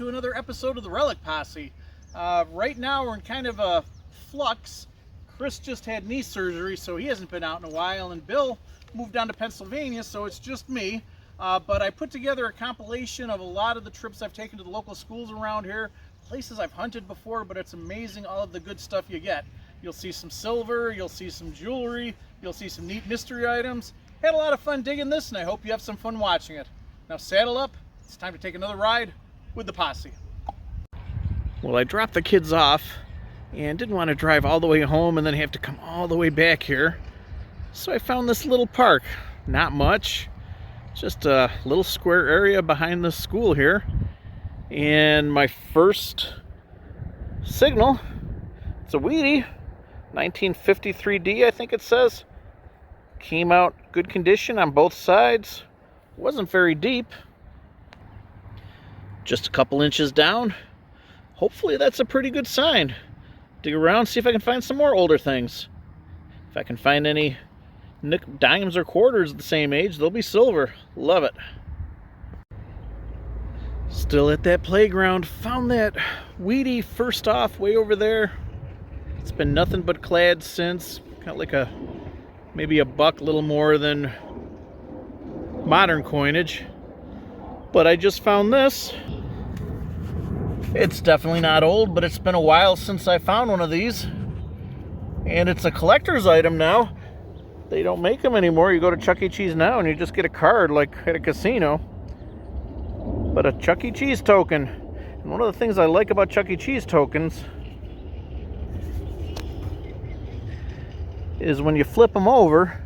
to another episode of the Relic Posse. Right now we're in kind of a flux. Chris just had knee surgery, so he hasn't been out in a while, and Bill moved down to Pennsylvania, so it's just me. But I put together a compilation of a lot of the trips I've taken to the local schools around here, places I've hunted before, but it's amazing all of the good stuff you get. You'll see some silver, you'll see some jewelry, you'll see some neat mystery items. Had a lot of fun digging this, and I hope you have some fun watching it. Now saddle up, it's time to take another ride with the posse. Well, I dropped the kids off and didn't want to drive all the way home and then have to come all the way back here. So I found this little park. Not much, just a little square area behind the school here. And my first signal, it's a Wheatie, 1953D I think it says. Came out good condition on both sides. Wasn't very deep, just a couple inches down. Hopefully that's a pretty good sign. Dig around, see if I can find some more older things. If I can find any dimes or quarters the same age, they'll be silver. Love it. Still at that playground, found that Wheatie first off way over there. It's been nothing but clad since. Kind of like maybe a buck, a little more than modern coinage. But I just found this. It's definitely not old, but it's been a while since I found one of these. And it's a collector's item now. They don't make them anymore. You go to Chuck E. Cheese now and you just get a card like at a casino. But a Chuck E. Cheese token. And one of the things I like about Chuck E. Cheese tokens is when you flip them over,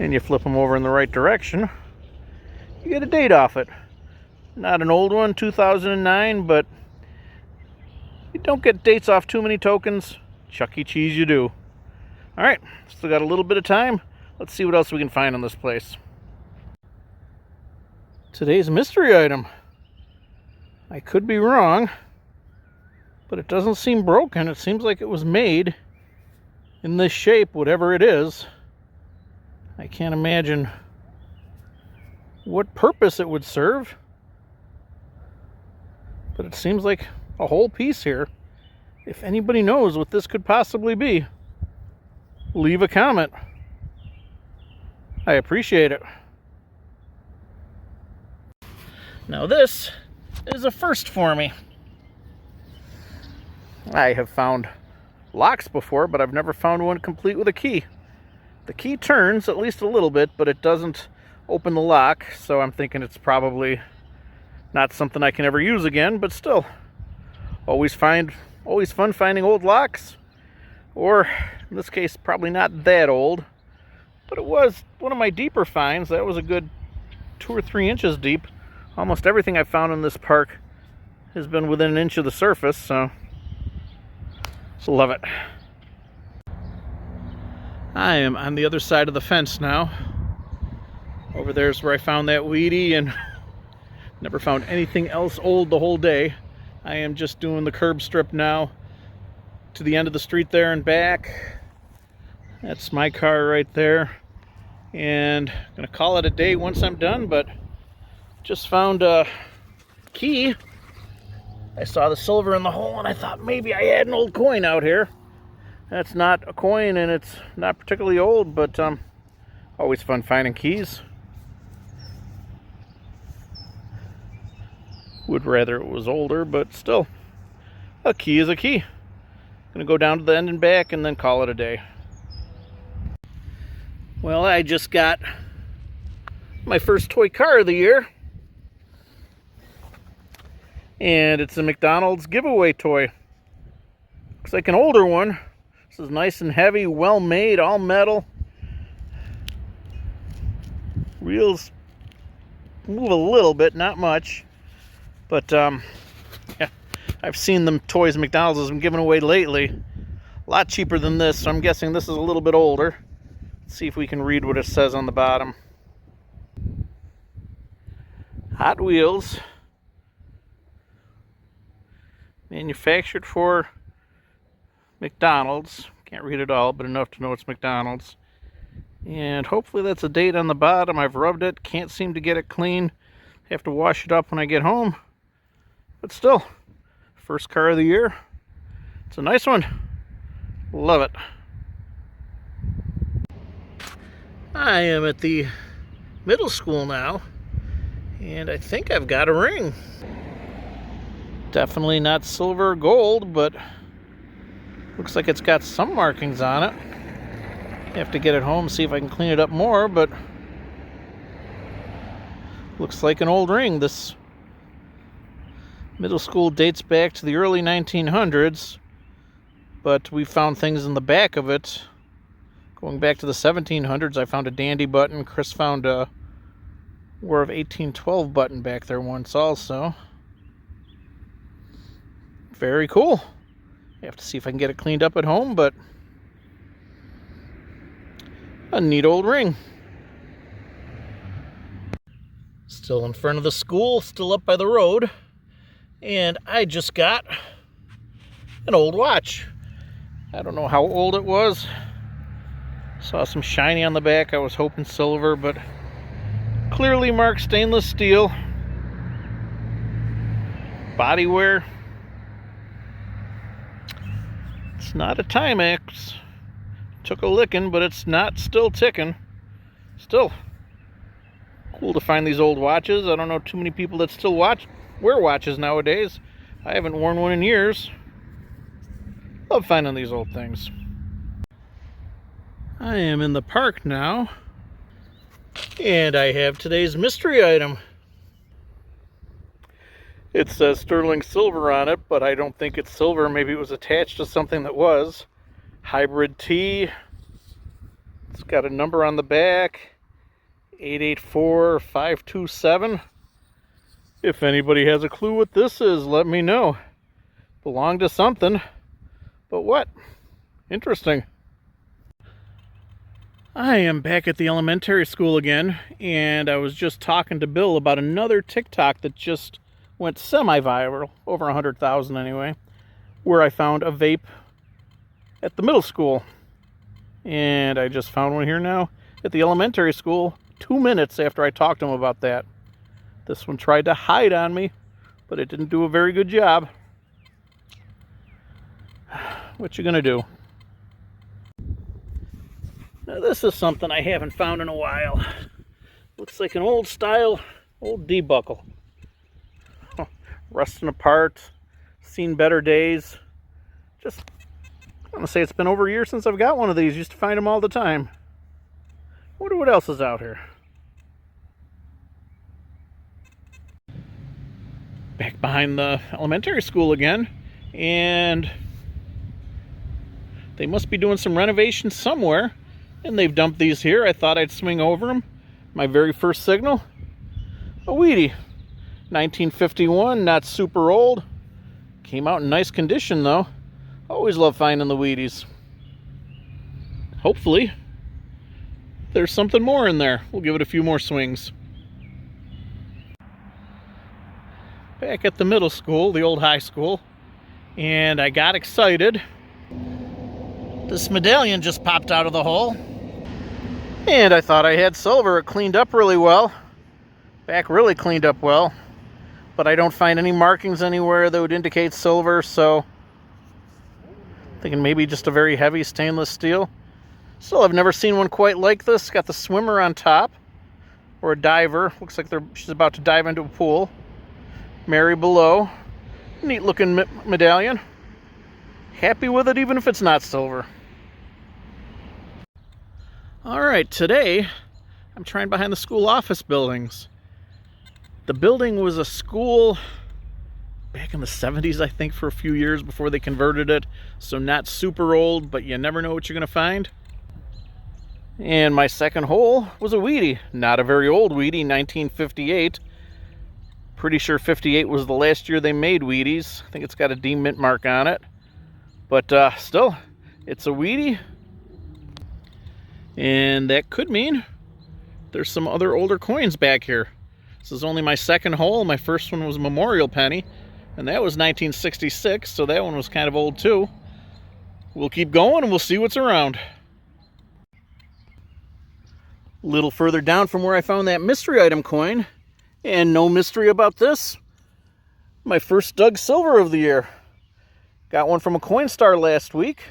and you flip them over in the right direction, you get a date off it. Not an old one, 2009, but you don't get dates off too many tokens. Chuck E. Cheese you do. Alright, still got a little bit of time. Let's see what else we can find on this place. Today's mystery item. I could be wrong, but it doesn't seem broken. It seems like it was made in this shape, whatever it is. I can't imagine what purpose it would serve, but it seems like a whole piece here. If anybody knows what this could possibly be, leave a comment. I appreciate it. Now this is a first for me. I have found locks before, but I've never found one complete with a key. The key turns at least a little bit, but it doesn't open the lock, so I'm thinking it's probably not something I can ever use again, but still, always fun finding old locks, or in this case probably not that old, but it was one of my deeper finds. That was a good 2 or 3 inches deep. Almost everything I've found in this park has been within an inch of the surface, so love it. I am on the other side of the fence now. Over there's where I found that Wheatie, and never found anything else old the whole day. I am just doing the curb strip now to the end of the street there and back. That's my car right there. And I'm gonna call it a day once I'm done, but just found a key. I saw the silver in the hole and I thought maybe I had an old coin out here. That's not a coin and it's not particularly old, but always fun finding keys. Would rather it was older, but still, a key is a key. Gonna go down to the end and back and then call it a day. Well, I just got my first toy car of the year. And it's a McDonald's giveaway toy. Looks like an older one. This is nice and heavy, well made, all metal. Wheels move a little bit, not much. But yeah, I've seen them toys McDonald's has been giving away lately. A lot cheaper than this, so I'm guessing this is a little bit older. Let's see if we can read what it says on the bottom. Hot Wheels. Manufactured for McDonald's. Can't read it all, but enough to know it's McDonald's. And hopefully that's a date on the bottom. I've rubbed it, can't seem to get it clean. Have to wash it up when I get home. but still, first car of the year. It's a nice one. Love it. I am at the middle school now, and I think I've got a ring. Definitely not silver or gold, but looks like it's got some markings on it. Have to get it home, see if I can clean it up more, but looks like an old ring. This middle school dates back to the early 1900s, but we found things in the back of it going back to the 1700s. I found a dandy button. Chris found a War of 1812 button back there once also. Very cool. I have to see if I can get it cleaned up at home, but a neat old ring. Still in front of the school, still up by the road, and I just got an old watch. I don't know how old it was. Saw some shiny on the back. I was hoping silver, but clearly marked stainless steel. Body wear. It's not a Timex. Took a licking, but it's not still ticking. Still cool to find these old watches. I don't know too many people that still wear watches nowadays. I haven't worn one in years. Love finding these old things. I am in the park now, and I have today's mystery item. It says sterling silver on it, but I don't think it's silver. Maybe it was attached to something that was. Hybrid T. It's got a number on the back, 884527. If anybody has a clue what this is, let me know. Belonged to something, but what? Interesting. I am back at the elementary school again, and I was just talking to Bill about another TikTok that just went semi-viral, over 100,000 anyway, where I found a vape at the middle school. And I just found one here now at the elementary school 2 minutes after I talked to him about that. This one tried to hide on me, but it didn't do a very good job. What you gonna do? Now this is something I haven't found in a while. Looks like an old style, old D-buckle. Rusting apart, seen better days. Just, I'm gonna say it's been over a year since I've got one of these. Used to find them all the time. Wonder what else is out here. Back behind the elementary school again, and they must be doing some renovation somewhere, and they've dumped these here. I thought I'd swing over them. My very first signal, a Wheatie. 1951, not super old. Came out in nice condition though. Always love finding the Wheaties. Hopefully there's something more in there. We'll give it a few more swings. Back at the middle school, the old high school, and I got excited. This medallion just popped out of the hole, and I thought I had silver. It cleaned up really well. Back really cleaned up well, but I don't find any markings anywhere that would indicate silver, so thinking maybe just a very heavy stainless steel. Still, I've never seen one quite like this. Got the swimmer on top, or a diver. Looks like she's about to dive into a pool. Mary below. Neat looking medallion. Happy with it even if it's not silver. Alright, today I'm trying behind the school office buildings. The building was a school back in the 70s, I think, for a few years before they converted it. So not super old, but you never know what you're going to find. And my second hole was a Wheatie. Not a very old Wheatie, 1958. Pretty sure 58 was the last year they made Wheaties. I think it's got a D mint mark on it. But still, it's a Wheatie. And that could mean there's some other older coins back here. This is only my second hole. My first one was a memorial penny, and that was 1966, so that one was kind of old too. We'll keep going and we'll see what's around. A little further down from where I found that mystery item coin, and no mystery about this. My first dug silver of the year. Got one from a Coinstar last week,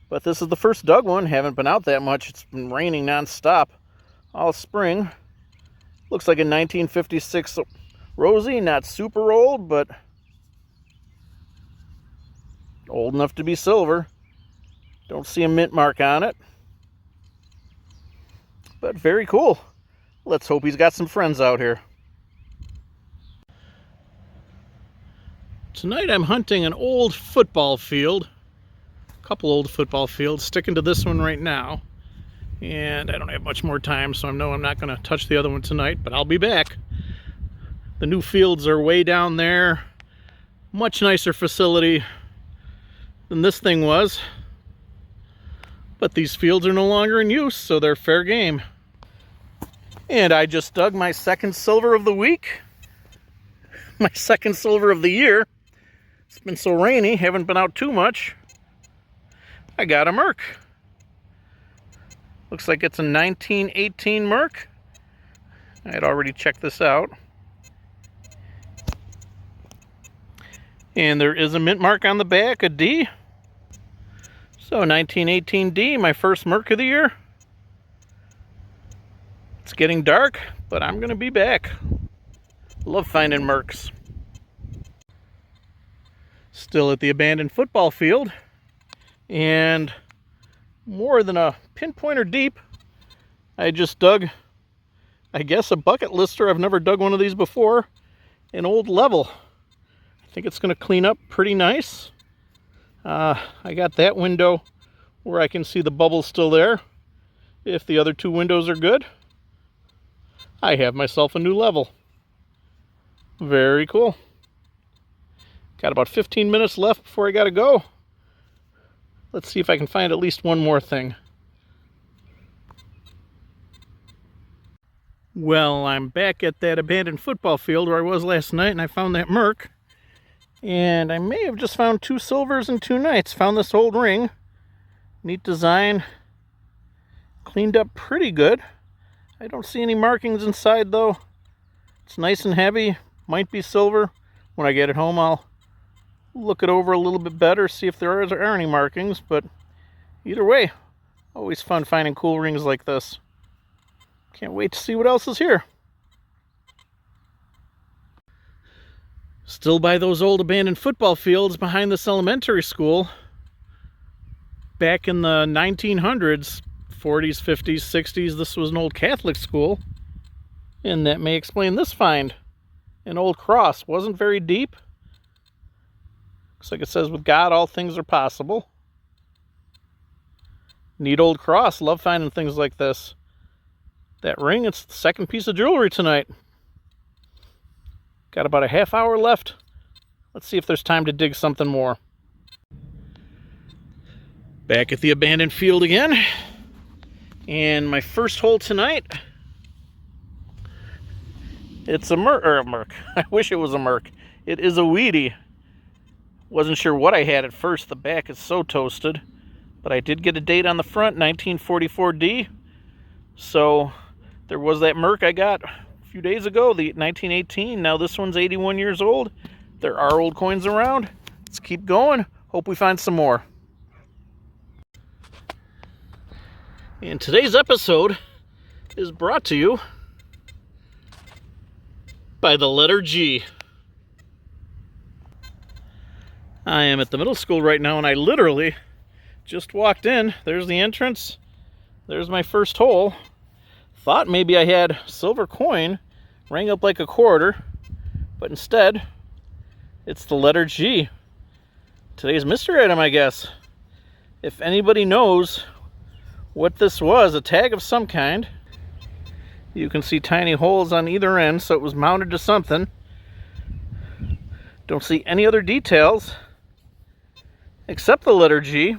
but this is the first dug one. Haven't been out that much. It's been raining nonstop all spring. Looks like a 1956 Rosie, not super old, but old enough to be silver. Don't see a mint mark on it, but very cool. Let's hope he's got some friends out here. Tonight I'm hunting an old football field, a couple old football fields, sticking to this one right now. And I don't have much more time, so I know I'm not going to touch the other one tonight, but I'll be back. The new fields are way down there. Much nicer facility than this thing was. But these fields are no longer in use, so they're fair game. And I just dug my second silver of the week. My second silver of the year. It's been so rainy, haven't been out too much. I got a Merc. Looks like it's a 1918 Merc. I had already checked this out. And there is a mint mark on the back, a D. So 1918 D, my first Merc of the year. It's getting dark, but I'm gonna be back. Love finding Mercs. Still at the abandoned football field, and more than a pinpointer deep, I just dug, I guess, a bucket lister. I've never dug one of these before. An old level. I think it's going to clean up pretty nice. I got that window where I can see the bubbles still there. If the other two windows are good, I have myself a new level. Very cool. Got about 15 minutes left before I gotta go. Let's see if I can find at least one more thing. Well, I'm back at that abandoned football field where I was last night, and I found that Merc. And I may have just found 2 silvers in 2 nights. Found this old ring. Neat design. Cleaned up pretty good. I don't see any markings inside though. It's nice and heavy. Might be silver. When I get it home, I'll look it over a little bit better, see if there are any markings, but either way, always fun finding cool rings like this. Can't wait to see what else is here. Still by those old abandoned football fields behind this elementary school. Back in the 1900s, 40s, 50s, 60s, this was an old Catholic school, and that may explain this find. An old cross, wasn't very deep. Looks like it says, with God, all things are possible. Neat old cross. Love finding things like this. That ring, it's the second piece of jewelry tonight. Got about a half hour left. Let's see if there's time to dig something more. Back at the abandoned field again. And my first hole tonight, it's a Merc. I wish it was a Merc. It is a Weedy. Wasn't sure what I had at first. The back is so toasted. But I did get a date on the front, 1944D. So there was that Merc I got a few days ago, the 1918. Now this one's 81 years old. There are old coins around. Let's keep going. Hope we find some more. And today's episode is brought to you by the letter G. I am at the middle school right now, and I literally just walked in. There's the entrance. There's my first hole. Thought maybe I had silver coin, rang up like a quarter, but instead, it's the letter G. Today's mystery item, I guess. If anybody knows what this was, a tag of some kind. You can see tiny holes on either end, so it was mounted to something. Don't see any other details except the letter G.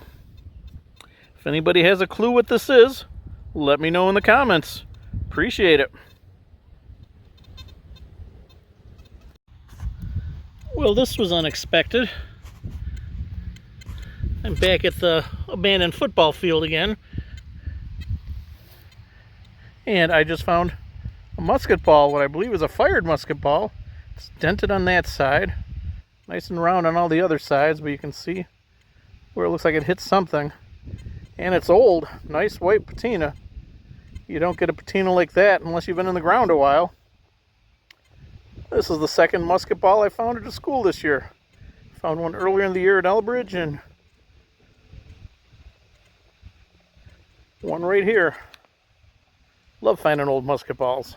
If anybody has a clue what this is, let me know in the comments. Appreciate it. Well, this was unexpected. I'm back at the abandoned football field again. And I just found a musket ball, what I believe is a fired musket ball. It's dented on that side. Nice and round on all the other sides, but you can see where it looks like it hit something. And it's old. Nice white patina. You don't get a patina like that unless you've been in the ground a while. This is the second musket ball I found at a school this year. Found one earlier in the year at Elbridge and one right here. Love finding old musket balls.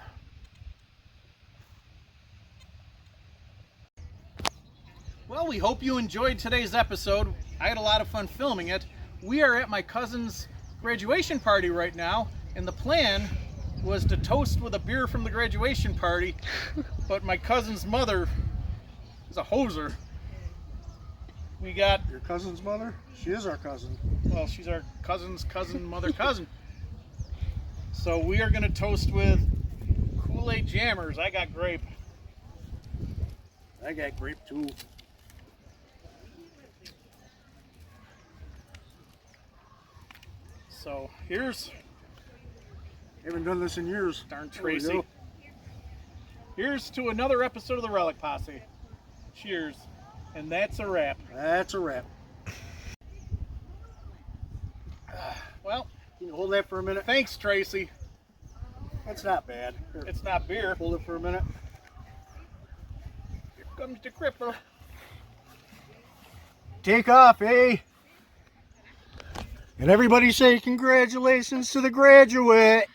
Well, we hope you enjoyed today's episode. I had a lot of fun filming it. We are at my cousin's graduation party right now, and the plan was to toast with a beer from the graduation party, but my cousin's mother is a hoser. We got... Your cousin's mother? She is our cousin. Well, she's our cousin's cousin, mother cousin. So we are going to toast with Kool-Aid Jammers. I got grape. I got grape too. So here's... Haven't done this in years. Darn Tracy. Here's to another episode of the Relic Posse. Cheers. And that's a wrap. That's a wrap. Well, can you hold that for a minute? Thanks, Tracy. That's not bad. Here, it's not beer. hold it for a minute. Here comes the cripple. Take off, eh? And everybody say congratulations to the graduate.